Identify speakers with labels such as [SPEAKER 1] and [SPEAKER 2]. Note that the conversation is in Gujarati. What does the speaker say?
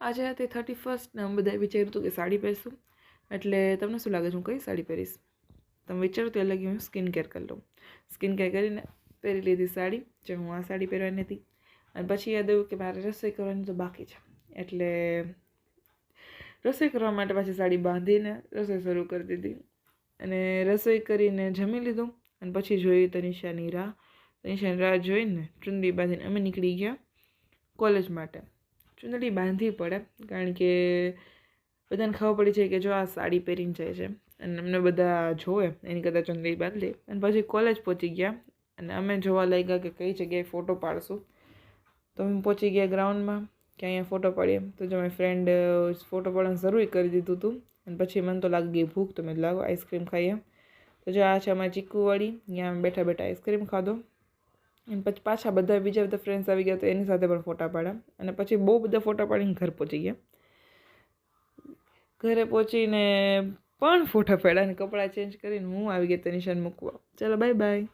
[SPEAKER 1] આજે હતી 31st ને અમે બધાએ વિચાર્યું હતું કે સાડી પહેરશું. એટલે તમને શું લાગે છે હું કઈ સાડી પહેરીશ? તમે વિચારો તો લગી હું સ્કિન કેર કરી લઉં. સ્કિન કેર કરીને પહેરી લીધી સાડી, જે હું આ સાડી પહેરવાની હતી. અને પછી યાદ આવ્યું કે મારે રસોઈ કરવાની તો બાકી છે. એટલે રસોઈ કરવા માટે પાછી સાડી બાંધીને રસોઈ શરૂ કરી દીધી. અને રસોઈ કરીને જમી લીધું અને પછી જોયું તનિષાની રાહ. તનિષાની રાહ જોઈને ચુંદડી બાંધીને અમે નીકળી ગયા કોલેજ માટે. ચુંદડી બાંધવી પડે કારણ કે બધાને ખબર પડી છે કે જો આ સાડી પહેરીને જાય છે અને અમને બધા જોવે એની કરતાં ચુંદડી બાંધી લે. અને પછી કોલેજ પહોંચી ગયા અને અમે જોવા લાગ્યા કે કઈ જગ્યાએ ફોટો પાડશું. તો અમે પહોંચી ગયા ગ્રાઉન્ડમાં કે અહીંયા ફોટો પાડીએ. તો જો મારી ફ્રેન્ડ ફોટો પાડવાનું શરૂ કરી દીધું હતું. અને પછી મને તો લાગી ગઈ ભૂખ, તો મેં લાગો આઈસ્ક્રીમ ખાઈએ. તો જો આ છે અમારી ચીકુવાળી, ત્યાં બેઠા બેઠા આઈસ્ક્રીમ ખાધો. અને પછી પાછા બીજા બધા ફ્રેન્ડ્સ આવી ગયા તો એની સાથે પણ ફોટા પાડ્યા. અને પછી બહુ બધા ફોટા પાડીને ઘર પહોંચી ગયા. ઘરે પહોંચીને પણ ફોટા પાડ્યા અને કપડાં ચેન્જ કરીને હું આવી ગઈ તનિષાને મૂકવા. ચાલો બાય બાય.